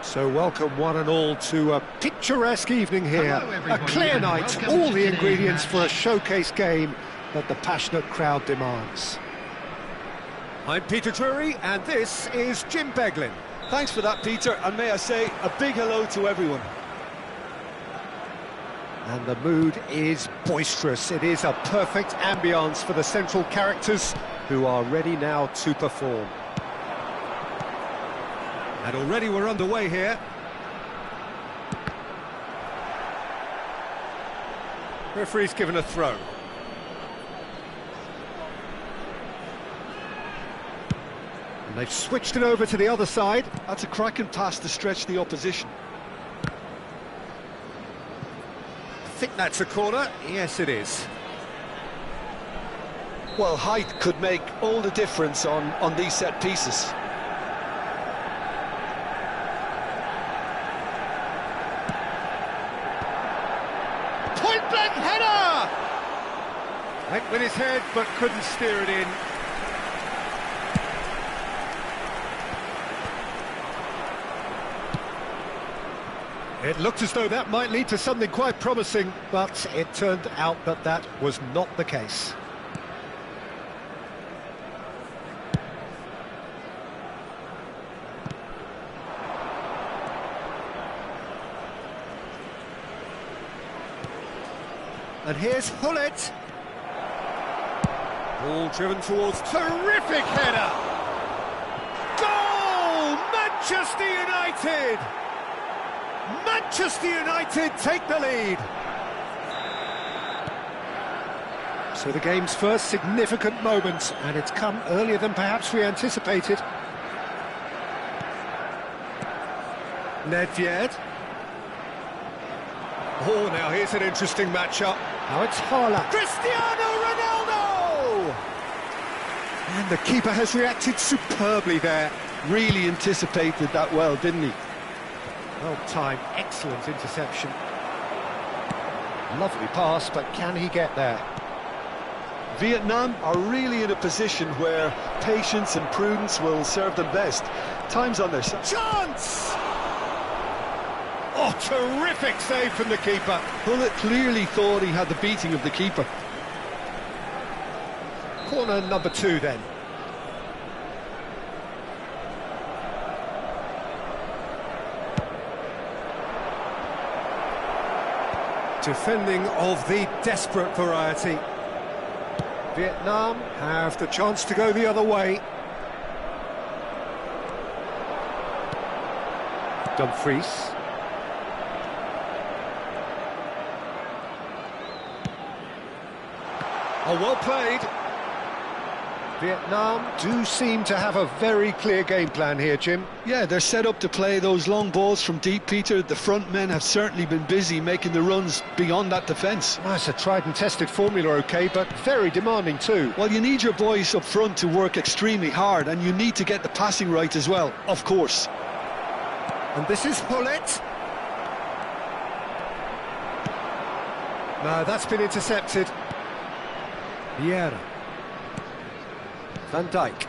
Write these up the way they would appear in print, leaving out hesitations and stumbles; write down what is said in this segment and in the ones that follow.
So welcome one and all to a picturesque evening here. A clear night, all the ingredients for a showcase game that the passionate crowd demands. I'm Peter Drury and this is Jim Beglin. Thanks for that, Peter, and may I say a big hello to everyone. And the mood is boisterous. It is a perfect ambience for the central characters who are ready now to perform. And already we're underway here. Referee's given a throw. And they've switched it over to the other side. That's a cracking pass to stretch the opposition. I think that's a corner. Yes, it is. Well, height could make all the difference on these set pieces. Point-blank header! Went with his head, but couldn't steer it in. It looked as though that might lead to something quite promising, but it turned out that that was not the case. And here's Hullet. Ball driven towards, terrific header! Goal! Manchester United! Manchester United take the lead. So the game's first significant moment, and it's come earlier than perhaps we anticipated. Nedved. Oh, now here's an interesting matchup. Now it's Haaland. Cristiano Ronaldo! And the keeper has reacted superbly there. Really anticipated that well, didn't he? Well timed, excellent interception. Lovely pass, but can he get there? Vietnam are really in a position where patience and prudence will serve them best. Time's on their side. Chance! Oh, terrific save from the keeper. Hullet clearly thought he had the beating of the keeper. Corner number 2 then. Defending of the desperate variety. Vietnam have the chance to go the other way. Dumfries. Oh, well played. Vietnam do seem to have a very clear game plan here, Jim. Yeah, they're set up to play those long balls from deep, Peter. The front men have certainly been busy making the runs beyond that defence. Well, it's a tried and tested formula, OK, but very demanding too. Well, you need your boys up front to work extremely hard, and you need to get the passing right as well, of course. And this is Hullet. No, that's been intercepted. Vieira. Van Dijk.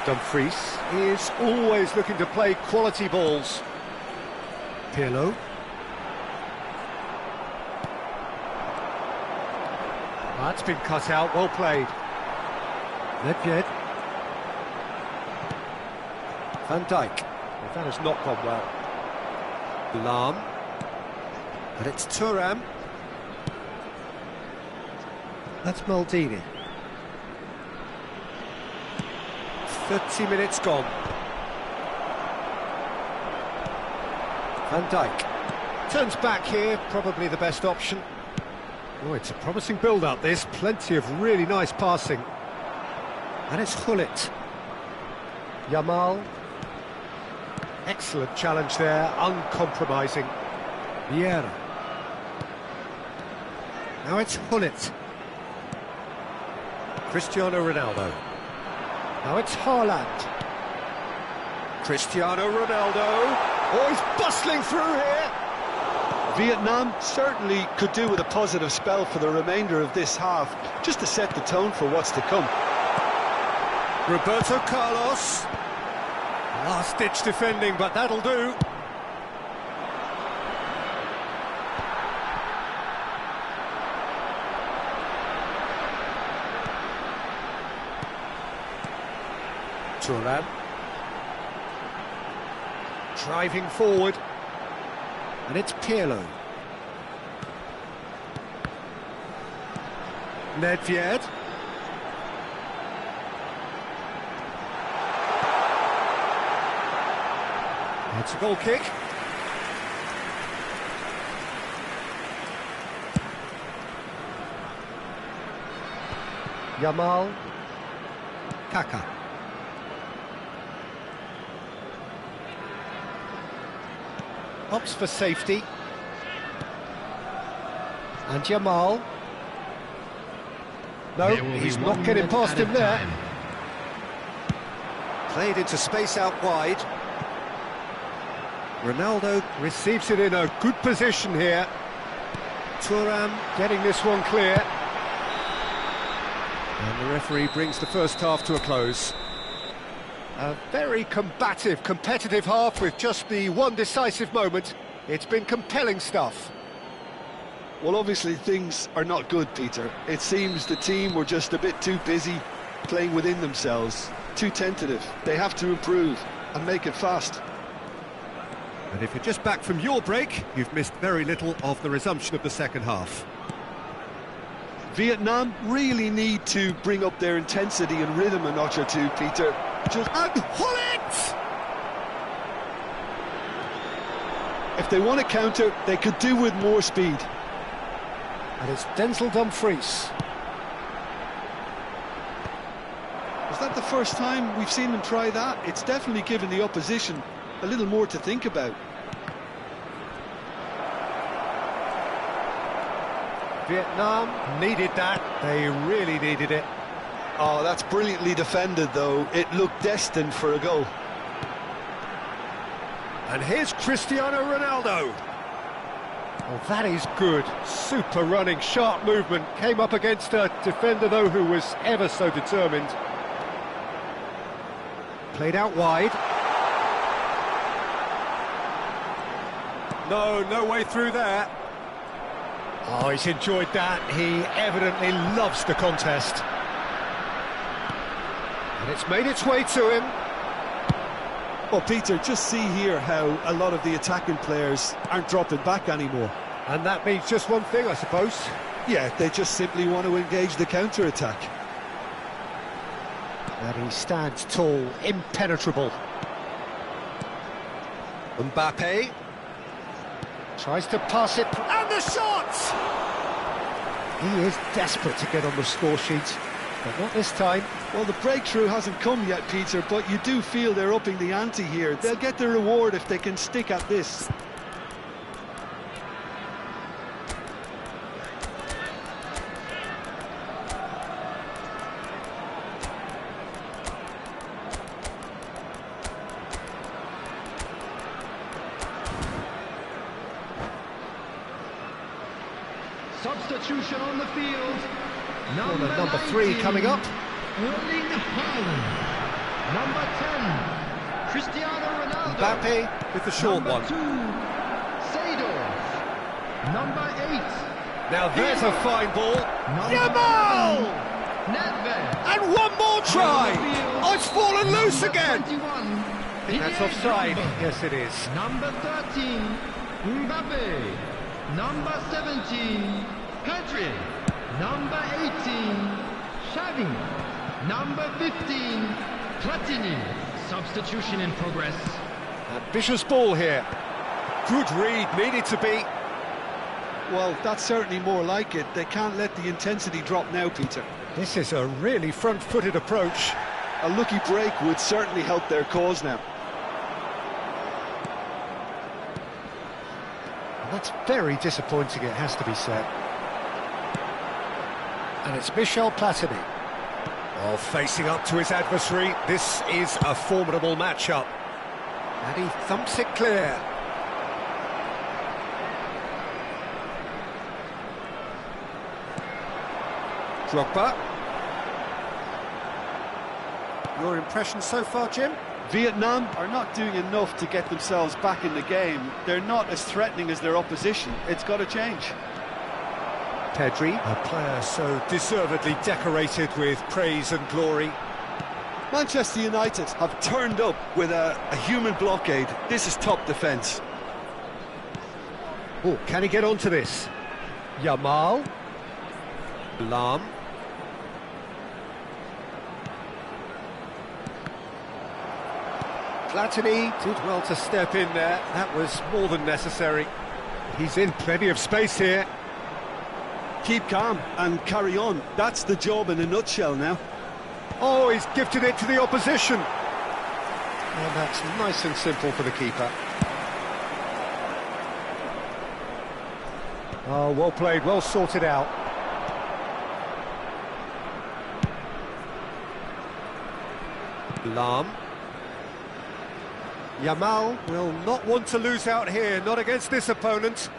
Dumfries is always looking to play quality balls. Pirlo. That's been cut out, well played. Nedved. Van Dijk. Well, that has not gone well. Lam. And it's Thuram. That's Maldini. 30 minutes gone. Van Dijk. Turns back here, probably the best option. Oh, it's a promising build-up, this. Plenty of really nice passing. And it's Hullet. Yamal. Excellent challenge there, uncompromising. Vieira. Now it's Hullet. Cristiano Ronaldo. Now it's Haaland. Cristiano Ronaldo. Oh, he's bustling through here. Vietnam certainly could do with a positive spell for the remainder of this half, just to set the tone for what's to come. Roberto Carlos. Last-ditch defending, but that'll do. Thuram. Driving forward. And it's Pirlo. Nedved. It's a goal kick. Yamal. Kaka. Opts for safety. And Yamal. No, he's not getting past him there. Played into space out wide. Ronaldo receives it in a good position here. Thuram getting this one clear. And the referee brings the first half to a close. A very combative, competitive half with just the one decisive moment. It's been compelling stuff. Well, obviously things are not good, Peter. It seems the team were just a bit too busy playing within themselves, too tentative. They have to improve and make it fast. And if you're just back from your break, you've missed very little of the resumption of the second half. Vietnam really need to bring up their intensity and rhythm a notch or two, Peter. And Hullet! If they want to counter, they could do with more speed. And it's Denzel Dumfries. Is that the first time we've seen them try that? It's definitely given the opposition a little more to think about. Vietnam needed that. They really needed it. Oh, that's brilliantly defended, though. It looked destined for a goal. And here's Cristiano Ronaldo. Oh, that is good. Super running, sharp movement. Came up against a defender, though, who was ever so determined. Played out wide. No way through there. Oh, he's enjoyed that. He evidently loves the contest. And it's made its way to him. Well, Peter, just see here how a lot of the attacking players aren't dropping back anymore. And that means just one thing, I suppose. Yeah, they just simply want to engage the counter-attack. And he stands tall, impenetrable. Mbappe tries to pass it, and the shot! He is desperate to get on the score sheet, but not this time. Well, the breakthrough hasn't come yet, Peter, but you do feel they're upping the ante here. They'll get the reward if they can stick at this. Substitution on the field. Number 3 coming up. Erling Haaland. Number 10, Cristiano Ronaldo. Mbappe with the short Number one. 2, Seedorf. Number 8. Now there's a fine ball. Number Yamal! 9, Nedved. And one more try! Oh, it's fallen loose Number again! 21, I think that's Didier offside. Drogba. Yes, it is. Number 13, Mbappe. Number 17, Pedri. Number 18, Xavi. Number 15, Platini. Substitution in progress. Ambitious ball here. Good read, needed to be. Well, that's certainly more like it. They can't let the intensity drop now, Peter. This is a really front-footed approach. A lucky break would certainly help their cause now. That's very disappointing, it has to be said. And it's Michel Platini. Oh, facing up to his adversary, this is a formidable matchup. And he thumps it clear. Drogba. Your impression so far, Jim? Vietnam are not doing enough to get themselves back in the game. They're not as threatening as their opposition. It's got to change. Pedri, a player so deservedly decorated with praise and glory. Manchester United have turned up with a human blockade. This is top defence. Oh, can he get onto this? Yamal. Lam. Platini did well to step in there. That was more than necessary. He's in plenty of space here. Keep calm and carry on. That's the job in a nutshell now. Oh, he's gifted it to the opposition. And that's nice and simple for the keeper. Oh, well played, well sorted out. Lam. Yamal will not want to lose out here, not against this opponent.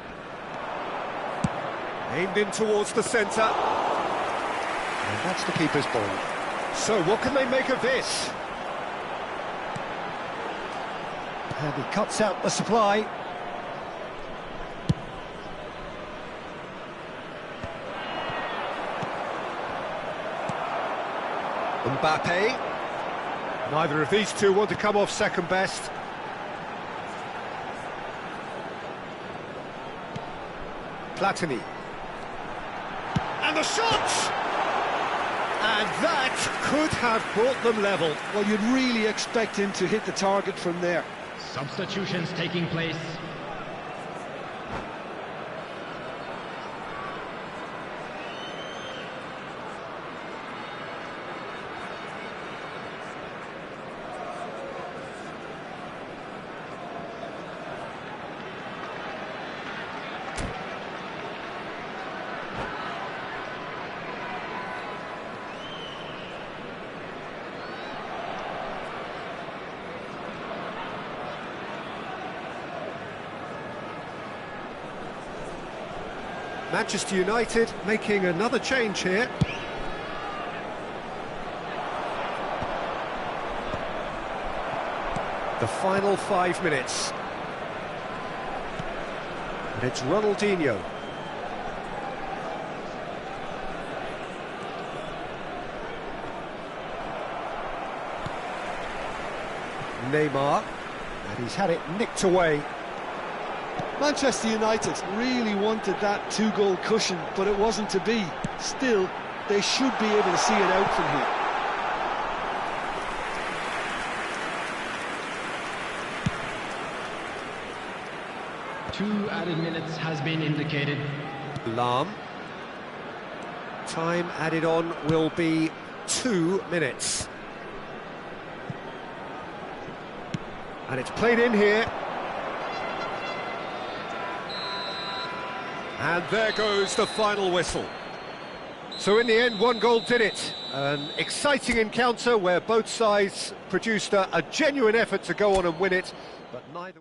Aimed in towards the centre. And that's the keeper's ball. So what can they make of this? And he cuts out the supply. Mbappe. Neither of these two want to come off second best. Platini. And the shot! And that could have brought them level. Well, you'd really expect him to hit the target from there. Substitutions taking place. Manchester United making another change here. The final 5 minutes. And it's Ronaldinho. Neymar. And he's had it nicked away. Manchester United really wanted that two-goal cushion, but it wasn't to be. Still, they should be able to see it out from here. Two added minutes has been indicated. Lam. Time added on will be 2 minutes. And it's played in here. And there goes the final whistle. So in the end, 1 goal did it. An exciting encounter where both sides produced a genuine effort to go on and win it, but neither...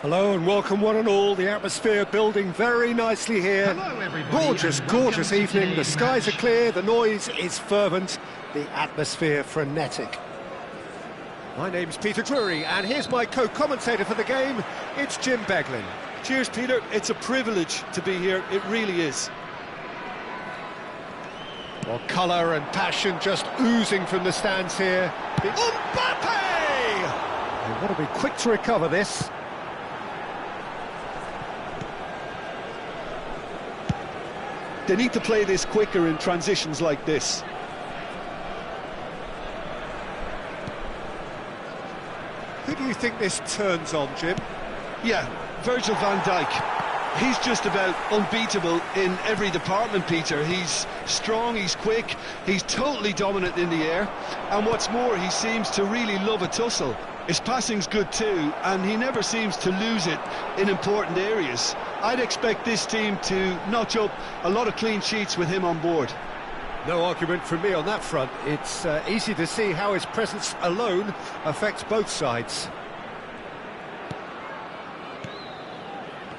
Hello and welcome one and all. The atmosphere building very nicely here. Hello, everybody, Gorgeous, and welcome gorgeous to evening. The today's skies are match. clear, the noise is fervent, the atmosphere frenetic. My name's Peter Drury, and here's my co-commentator for the game. It's Jim Beglin. Cheers, Peter. It's a privilege to be here. It really is. Well, colour and passion just oozing from the stands here. Mbappe! They've got to be quick to recover this. They need to play this quicker in transitions like this. Who do you think this turns on, Jim? Yeah, Virgil van Dijk. He's just about unbeatable in every department, Peter. He's strong, he's quick, he's totally dominant in the air. And what's more, he seems to really love a tussle. His passing's good too, and he never seems to lose it in important areas. I'd expect this team to notch up a lot of clean sheets with him on board. No argument from me on that front. It's easy to see how his presence alone affects both sides.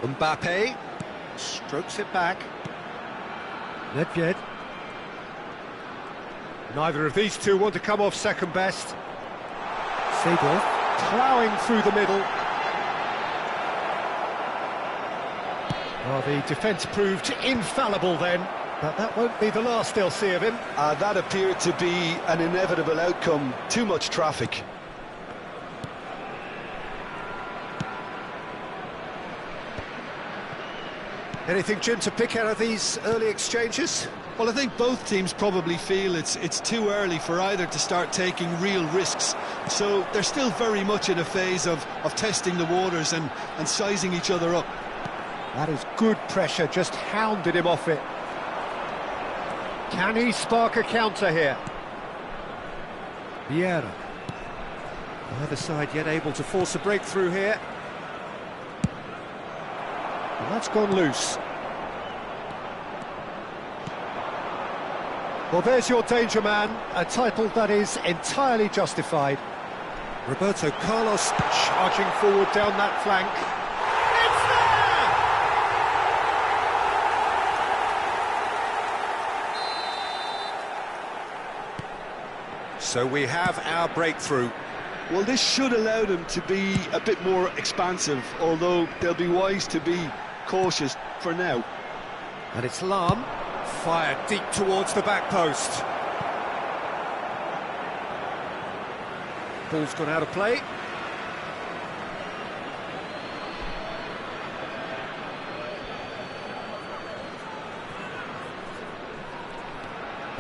Mbappe strokes it back. Nedved. Neither of these two want to come off second best. Seedorf ploughing through the middle. Well, the defence proved infallible then, but that won't be the last they'll see of him. That appeared to be an inevitable outcome. Too much traffic. Anything, Jim, to pick out of these early exchanges? Well, I think both teams probably feel it's too early for either to start taking real risks. So they're still very much in a phase of testing the waters and sizing each other up. That is good pressure, just hounded him off it. Can he spark a counter here? Vieira. Either side yet able to force a breakthrough here. And that's gone loose. Well, there's your danger man, a title that is entirely justified. Roberto Carlos charging forward down that flank. It's there! So we have our breakthrough. Well, this should allow them to be a bit more expansive, although they'll be wise to be cautious for now. And it's Lahm, fired deep towards the back post. Ball's gone out of play.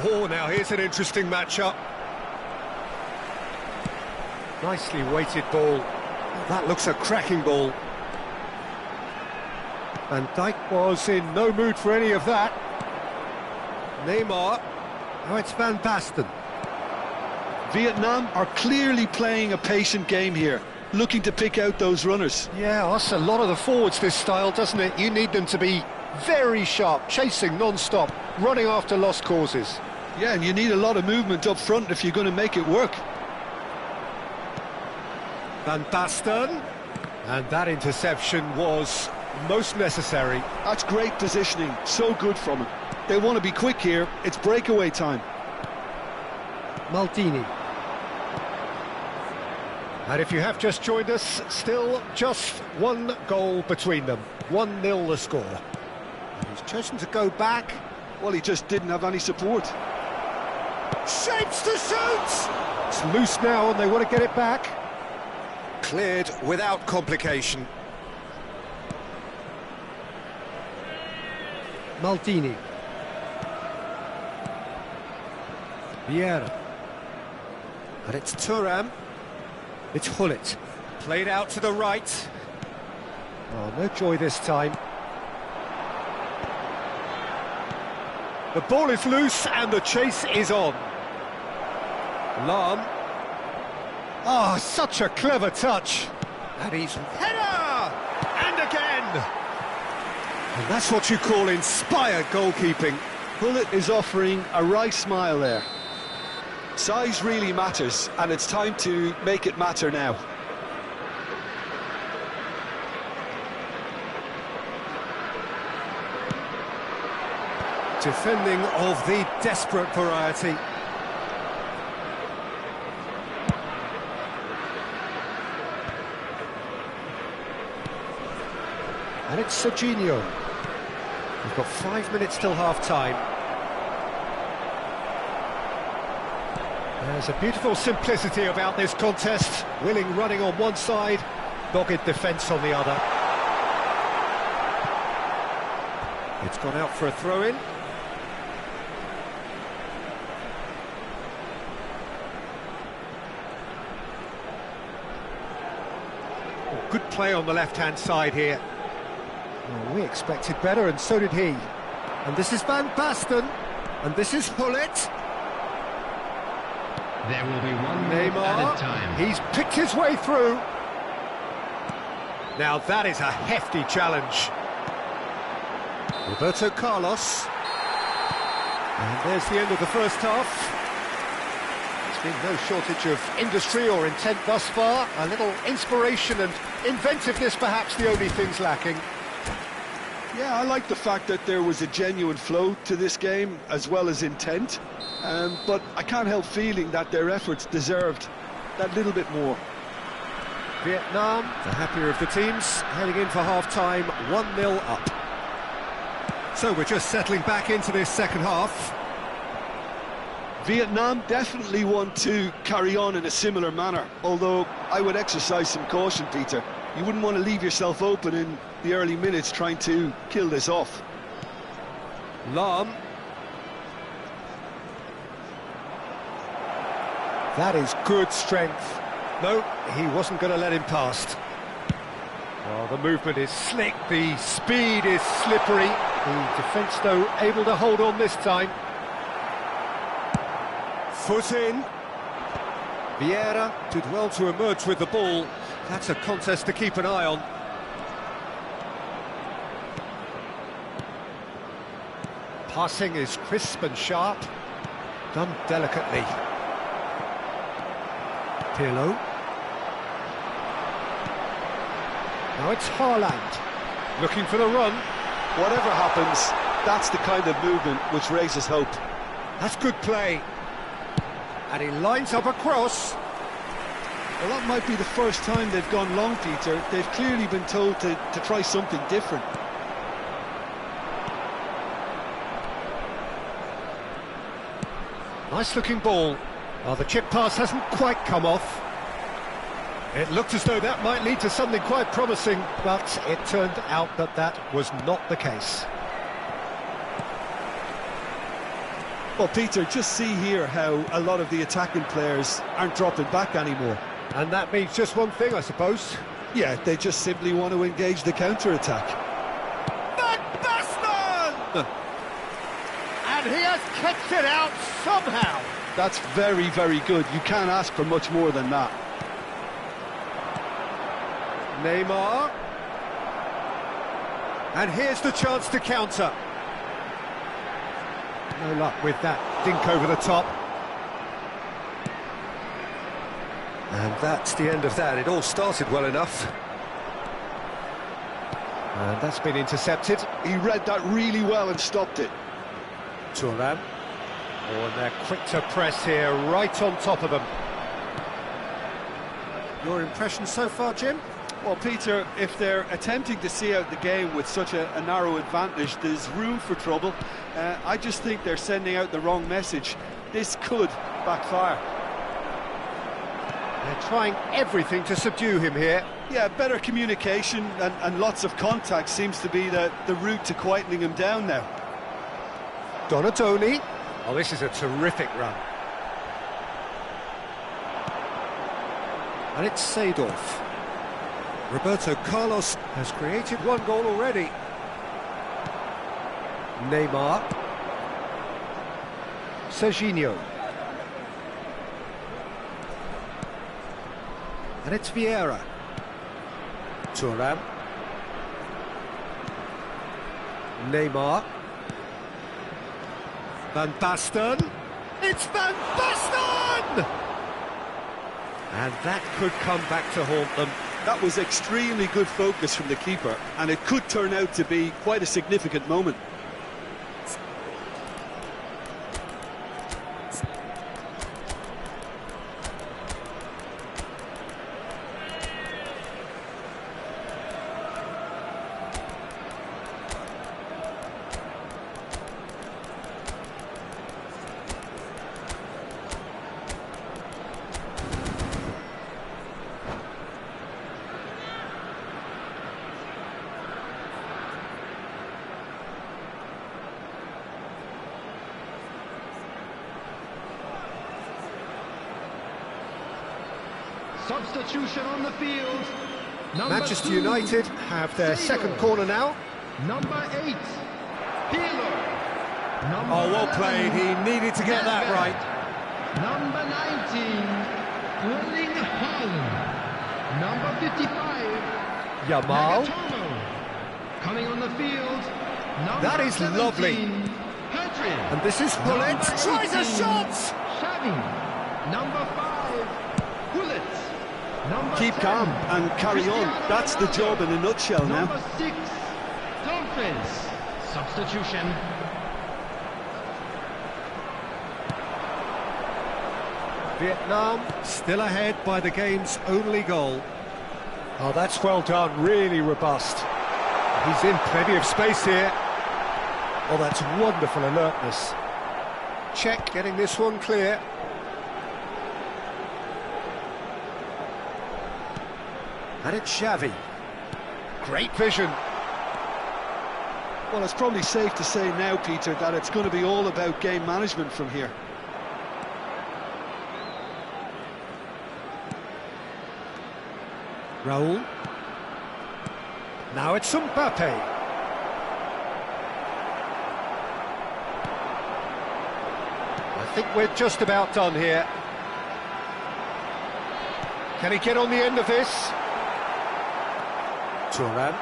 Oh, now here's an interesting matchup. Nicely weighted ball. That looks a cracking ball. Van Dijk was in no mood for any of that. Neymar. Oh, it's Van Basten. Vietnam are clearly playing a patient game here, looking to pick out those runners. Yeah, that's a lot of the forwards, this style, doesn't it? You need them to be very sharp, chasing non-stop, running after lost causes. Yeah, and you need a lot of movement up front if you're going to make it work. Van Basten. And that interception was most necessary. That's great positioning, so good from him. They want to be quick here, it's breakaway time. Maldini. And if you have just joined us, still just one goal between them. 1-0 the score. He's chosen to go back. Well, he just didn't have any support. Shapes to shoot! It's loose now and they want to get it back. Cleared without complication. Maldini. Vieira. And it's Thuram. It's Hullet. Played out to the right. Oh, no joy this time. The ball is loose and the chase is on. Lahm. Oh, such a clever touch. And he's header! And again! And that's what you call inspired goalkeeping. Hullet is offering a wry smile there. Size really matters, and it's time to make it matter now. Defending of the desperate variety. And it's Serginho. We've got 5 minutes till half-time. There's a beautiful simplicity about this contest. Willing running on one side, dogged defence on the other. It's gone out for a throw-in. Oh, good play on the left-hand side here. Well, we expected better, and so did he. And this is Van Basten, and this is Hullet. There will be 1 minute added time. He's picked his way through. Now that is a hefty challenge. Roberto Carlos. And there's the end of the first half. There's been no shortage of industry or intent thus far. A little inspiration and inventiveness, perhaps the only things lacking. Yeah, I like the fact that there was a genuine flow to this game, as well as intent. But I can't help feeling that their efforts deserved that little bit more. Vietnam, the happier of the teams, heading in for half-time, 1-0 up. So we're just settling back into this second half. Vietnam definitely want to carry on in a similar manner, although I would exercise some caution, Peter. You wouldn't want to leave yourself open in the early minutes trying to kill this off. Lam. That is good strength. No, he wasn't going to let him past. Well, the movement is slick, the speed is slippery. The defence, though, able to hold on this time. Foot in. Vieira did well to emerge with the ball. That's a contest to keep an eye on. Passing is crisp and sharp. Done delicately. Pirlo. Now it's Haaland. Looking for the run. Whatever happens, that's the kind of movement which raises hope. That's good play. And he lines up a cross. Well, that might be the first time they've gone long, Peter. They've clearly been told to try something different. Nice looking ball. Well, the chip pass hasn't quite come off. It looked as though that might lead to something quite promising, but it turned out that that was not the case. Well, Peter, just see here how a lot of the attacking players aren't dropping back anymore. And that means just one thing, I suppose. Yeah, they just simply want to engage the counter-attack. Van Basten! And he has kicked it out somehow. That's very, very good. You can't ask for much more than that. Neymar. And here's the chance to counter. No luck with that dink over the top. And that's the end of that. It all started well enough. And that's been intercepted. He read that really well and stopped it. Thuram. Oh, and they're quick to press here, right on top of them. Your impression so far, Jim? Well, Peter, if they're attempting to see out the game with such a narrow advantage, there's room for trouble. I just think they're sending out the wrong message. This could backfire. They're trying everything to subdue him here. Yeah, better communication and lots of contact seems to be the route to quietening him down now. Donatoni. Oh, this is a terrific run. And it's Seedorf. Roberto Carlos has created one goal already. Neymar. Serginho. And it's Vieira. Thuram. Neymar. Van Basten. It's Van Basten! And that could come back to haunt them. That was extremely good focus from the keeper, and it could turn out to be quite a significant moment. Substitution on the field. Manchester 2, United have their second corner now. Number 8, Peeler. Oh, well played. He needed to get that right. Number 19, Erling Haaland. Number 55, Yamal. Nagatomo. Coming on the field, number That is 17, lovely. Hadrian. And this is Hullet. Number Tries a 18, shot. Xavi. Number 5, Hullet. Number Keep 10, calm and carry on. Cristiano That's the Ronaldo. job in a nutshell now. Number 6, Dumfries. Substitution. Vietnam still ahead by the game's only goal. Oh, that's well done, really robust. He's in plenty of space here. Oh, that's wonderful alertness. Check, getting this one clear. And it's Xavi. Great vision. Well, it's probably safe to say now, Peter, that it's going to be all about game management from here. Raul. Now it's Mbappe. I think we're just about done here. Can he get on the end of this? Turan.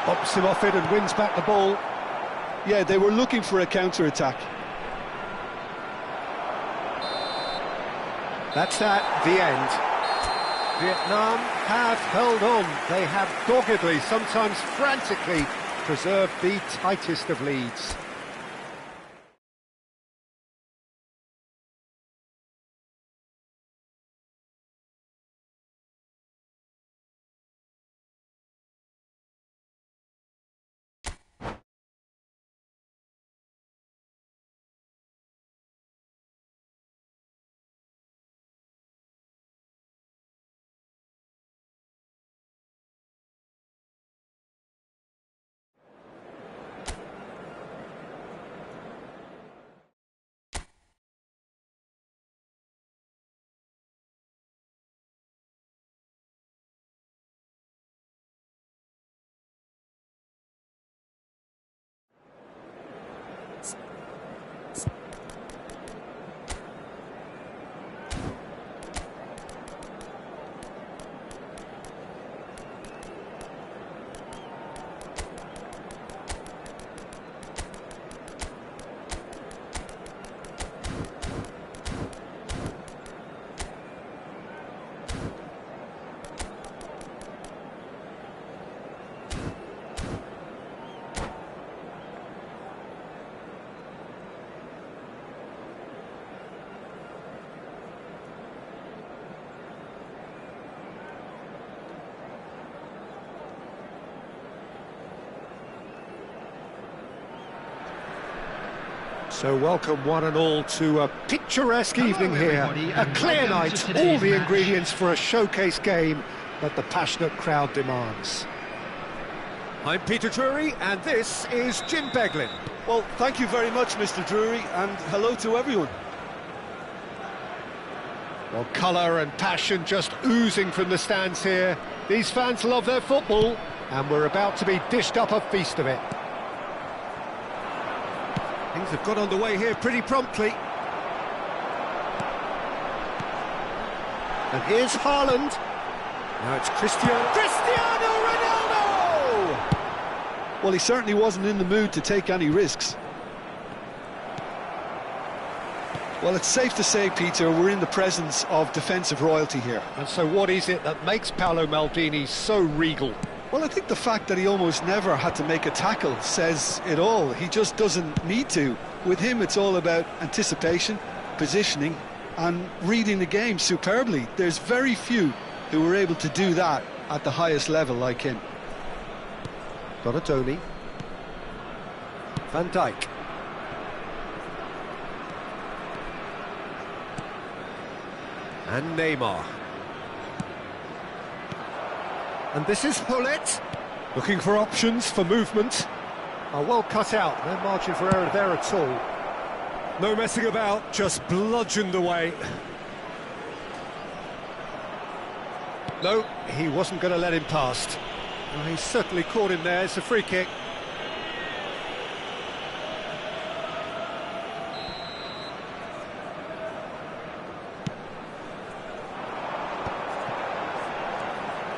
Bumps him off it and wins back the ball. Yeah, they were looking for a counter-attack. That's that, the end. Vietnam have held on. They have doggedly, sometimes frantically, preserved the tightest of leads. So welcome one and all to a picturesque evening here. A clear night, all the ingredients for a showcase game that the passionate crowd demands. I'm Peter Drury, and this is Jim Beglin. Well, thank you very much, Mr. Drury, and hello to everyone. Well, colour and passion just oozing from the stands here. These fans love their football, and we're about to be dished up a feast of it. Things have got underway here pretty promptly. And here's Haaland. Now it's Cristiano Ronaldo! Well, he certainly wasn't in the mood to take any risks. Well, it's safe to say, Peter, we're in the presence of defensive royalty here. And so what is it that makes Paolo Maldini so regal? Well, I think the fact that he almost never had to make a tackle says it all. He just doesn't need to. With him, it's all about anticipation, positioning, and reading the game superbly. There's very few who were able to do that at the highest level like him. Donatoni. Van Dijk. And Neymar. And this is Hullet, looking for options for movement. Oh, well cut out, no margin for error there at all. No messing about, just bludgeoned away. No, he wasn't going to let him past. Well, he certainly caught him there. It's a free kick.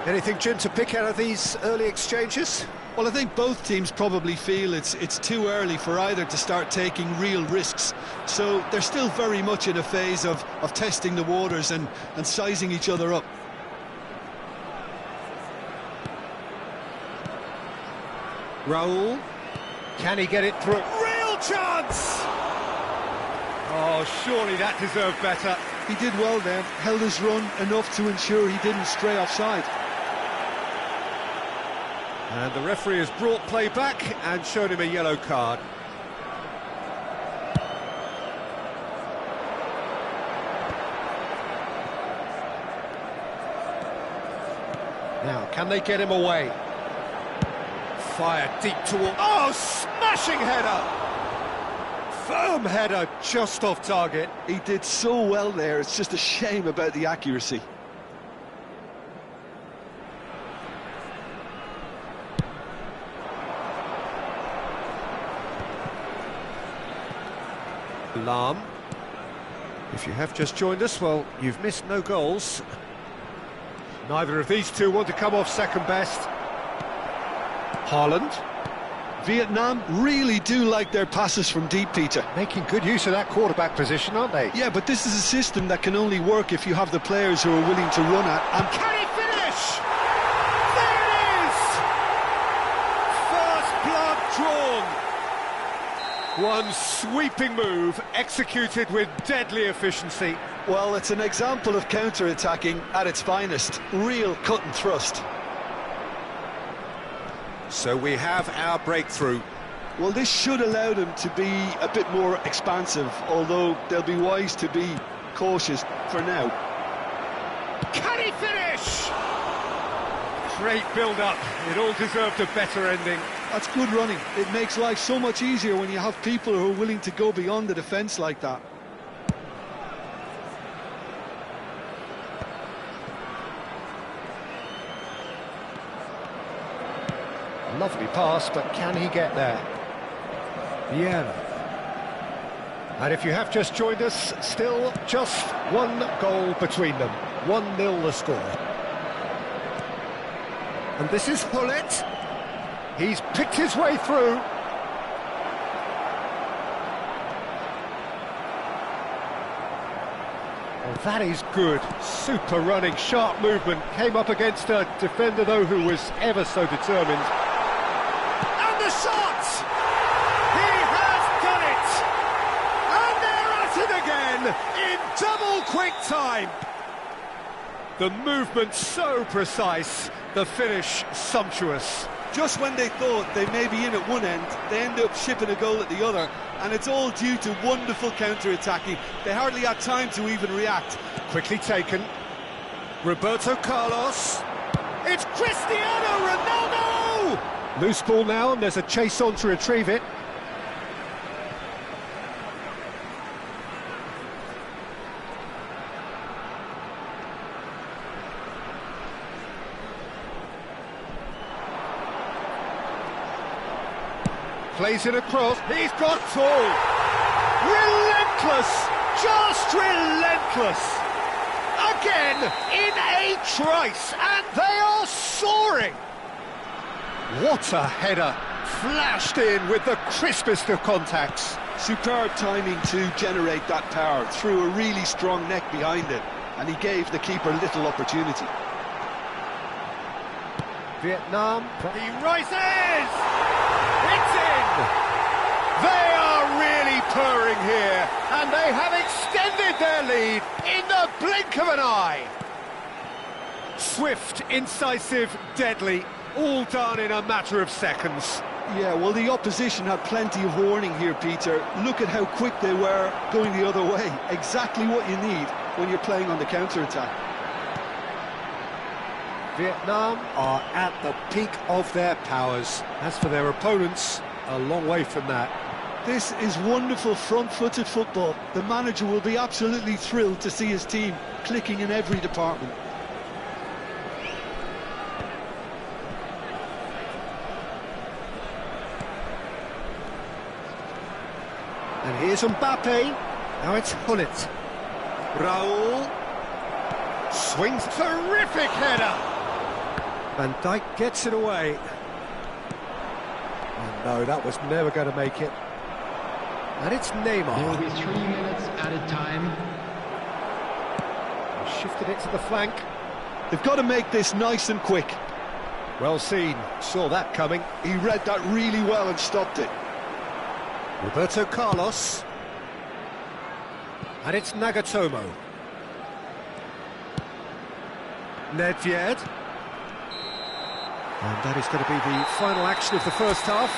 Anything, Jim, to pick out of these early exchanges? Well, I think both teams probably feel it's too early for either to start taking real risks. So they're still very much in a phase of testing the waters and sizing each other up. Raul, can he get it through? Real chance! Oh, surely that deserved better. He did well then, held his run enough to ensure he didn't stray offside. And the referee has brought play back and shown him a yellow card. Now, can they get him away? Fire deep toward... Oh, smashing header! Firm header, just off target. He did so well there, it's just a shame about the accuracy. Lam. If you have just joined us, well, you've missed no goals. Neither of these two want to come off second best. Haaland. Vietnam really do like their passes from deep, Peter. Making good use of that quarterback position, aren't they? Yeah, but this is a system that can only work if you have the players who are willing to run at. And can he finish? There it is! First blood drawn. One sweeping move, executed with deadly efficiency. Well, it's an example of counter-attacking at its finest. Real cut and thrust. So we have our breakthrough. Well, this should allow them to be a bit more expansive, although they'll be wise to be cautious for now. Can he finish? Great build-up. It all deserved a better ending. That's good running. It makes life so much easier when you have people who are willing to go beyond the defence like that. Lovely pass, but can he get there? Yeah. And if you have just joined us, still just one goal between them. 1-0 the score. And this is Hullet. He's picked his way through. Well, that is good. Super running, sharp movement. Came up against a defender, though, who was ever so determined. And the shot! He has done it! And they're at it again in double quick time. The movement so precise, the finish sumptuous. Just when they thought they may be in at one end, they end up shipping a goal at the other, and it's all due to wonderful counter-attacking. They hardly had time to even react. Quickly taken. Roberto Carlos. It's Cristiano Ronaldo! Loose ball now, and there's a chase on to retrieve it. Plays it across. He's got tall. Relentless. Just relentless. Again, in a trice, and they are soaring. What a header. Flashed in with the crispest of contacts. Superb timing to generate that power through a really strong neck behind it, and he gave the keeper little opportunity. Vietnam. He rises! It's in! They are really purring here, and they have extended their lead in the blink of an eye. Swift, incisive, deadly, all done in a matter of seconds. Yeah, well, the opposition had plenty of warning here, Peter. Look at how quick they were going the other way. Exactly what you need when you're playing on the counter-attack. Vietnam are at the peak of their powers. As for their opponents, a long way from that. This is wonderful front-footed football. The manager will be absolutely thrilled to see his team clicking in every department. And here's Mbappe. Now it's Hullet. Raul. Swings. Terrific header. Van Dijk gets it away. Oh no, that was never going to make it. And it's Neymar. There will be 3 minutes added time. Shifted it to the flank. They've got to make this nice and quick. Well seen. Saw that coming. He read that really well and stopped it. Roberto Carlos. And it's Nagatomo. Nedved. And that is going to be the final action of the first half.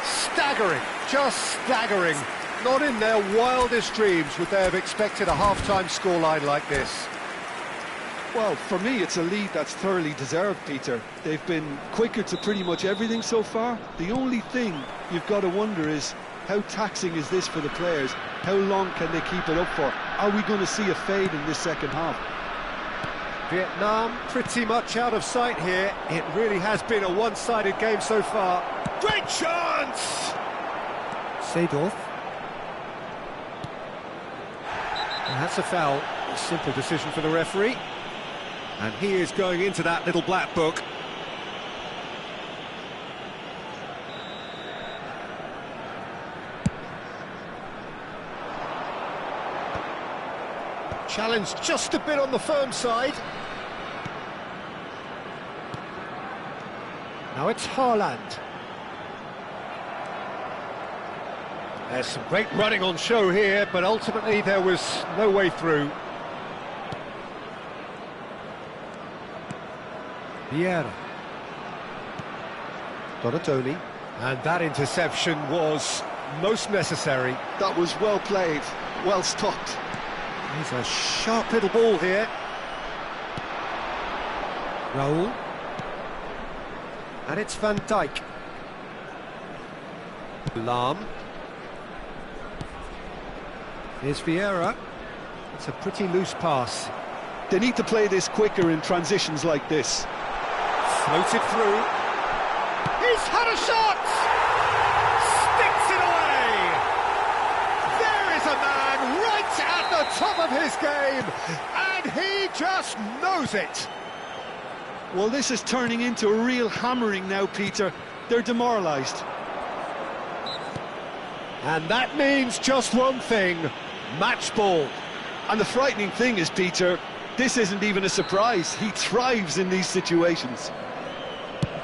Staggering, just staggering. Not in their wildest dreams would they have expected a half-time scoreline like this. Well, for me, it's a lead that's thoroughly deserved, Peter. They've been quicker to pretty much everything so far. The only thing you've got to wonder is, how taxing is this for the players? How long can they keep it up for? Are we going to see a fade in this second half? Vietnam pretty much out of sight here. It really has been a one-sided game so far. Great chance! Seedorf. And that's a foul. A simple decision for the referee. And he is going into that little black book. Challenge just a bit on the firm side. Now it's Haaland. There's some great running on show here, but ultimately there was no way through. Vieira. Donatoni. And that interception was most necessary. That was well played, well stopped. He's a sharp little ball here. Raul. And it's Van Dijk. Lahm. Here's Vieira. It's a pretty loose pass. They need to play this quicker in transitions like this. Floated through. He's had a shot! Sticks it away! There is a man right at the top of his game, and he just knows it. Well, this is turning into a real hammering now, Peter. They're demoralised. And that means just one thing, match ball. And the frightening thing is, Peter, this isn't even a surprise. He thrives in these situations.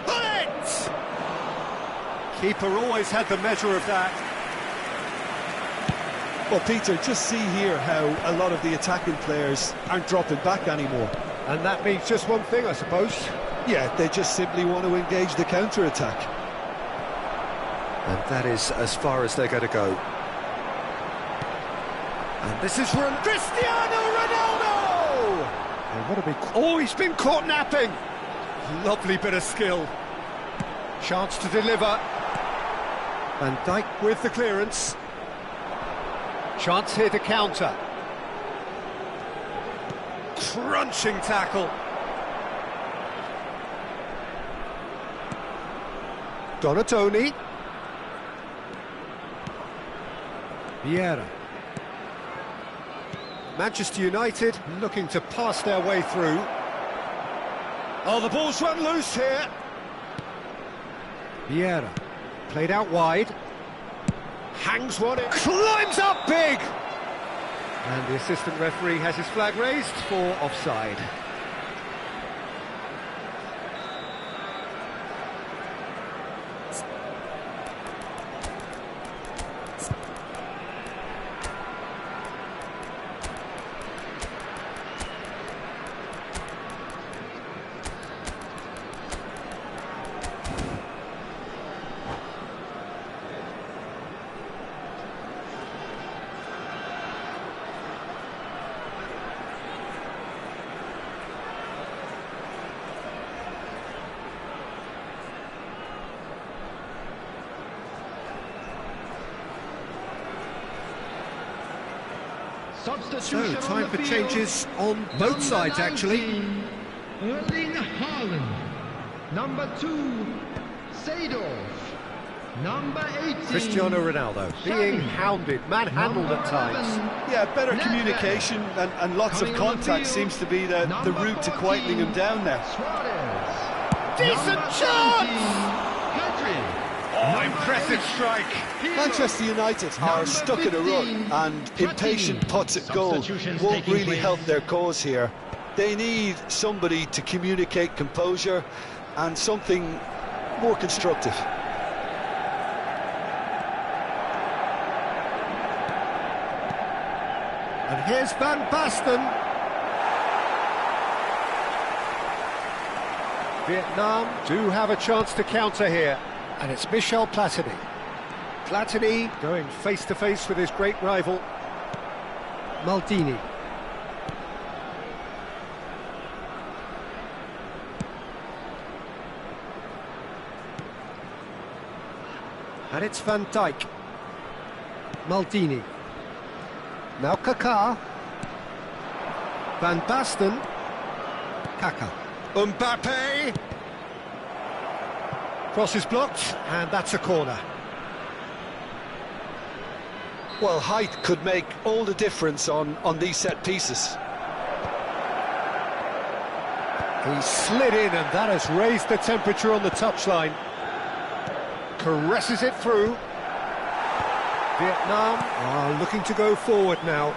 Bullet! Keeper always had the measure of that. Well, Peter, just see here how a lot of the attacking players aren't dropping back anymore. And that means just one thing, I suppose. Yeah, they just simply want to engage the counter-attack. And that is as far as they're going to go. And this is from Cristiano Ronaldo! And what a big... Oh, he's been caught napping! Lovely bit of skill. Chance to deliver. Van Dijk with the clearance. Chance here to counter. Crunching tackle. Donatoni. Vieira. Manchester United looking to pass their way through. Oh, the ball's run loose here. Vieira. Played out wide. Hangs one in. Climbs up big! And the assistant referee has his flag raised for offside. So, time for changes on both sides, actually. Erling Haaland. Number 2, Seedorf. Number 18. Cristiano Ronaldo being hounded, manhandled at times. Yeah, better communication and lots of contact seems to be the route to quietening him down now. Decent chance! Oh, impressive strike. Manchester United are stuck in a rut, and impatient putts at goal won't really help their cause here. They need somebody to communicate composure and something more constructive. And here's Van Basten. Vietnam do have a chance to counter here. And it's Michel Platini. Platini going face-to-face with his great rival, Maldini. And it's Van Dijk. Maldini. Now Kaká. Van Basten. Kaká. Mbappe. Cross is blocked, and that's a corner. Well, height could make all the difference on these set pieces. He slid in, and that has raised the temperature on the touchline. Caresses it through. Vietnam are looking to go forward now.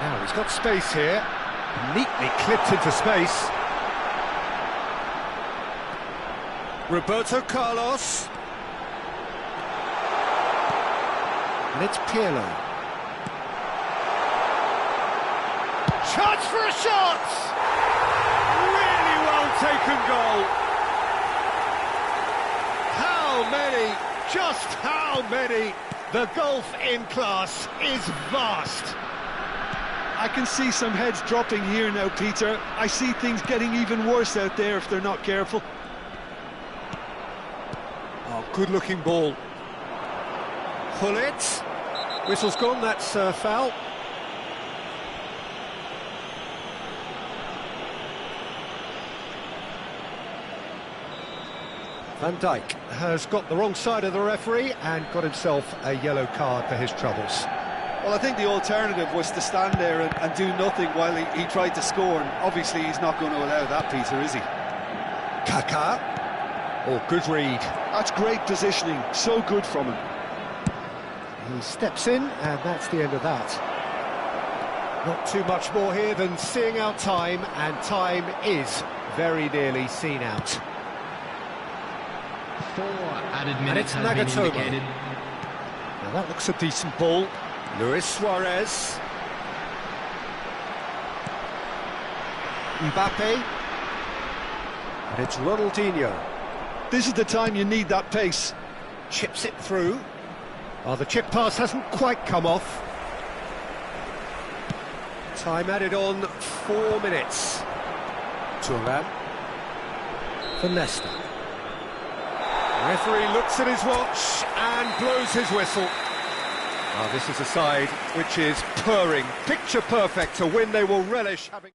Now he's got space here. Neatly clipped into space. Roberto Carlos. And it's Pirlo. Chance for a shot! Really well taken goal. How many? Just how many? The gulf in class is vast. I can see some heads dropping here now, Peter. I see things getting even worse out there if they're not careful. Oh, good-looking ball. Hullet. Whistle's gone, that's foul. Van Dijk has got the wrong side of the referee and got himself a yellow card for his troubles. Well, I think the alternative was to stand there and do nothing while he tried to score, and obviously he's not going to allow that, Peter, is he? Kaká. Oh, good read. That's great positioning, so good from him. He steps in, and that's the end of that. Not too much more here than seeing out time, and time is very nearly seen out. 4 added minutes has been indicated. Now that looks a decent ball. Luis Suarez. Mbappe. And it's Ronaldinho. This is the time you need that pace. Chips it through. Oh, the chip pass hasn't quite come off. Time added on 4 minutes. Thuram. For Nesta. Referee looks at his watch and blows his whistle. Oh, this is a side which is purring, picture perfect, a win they will relish having.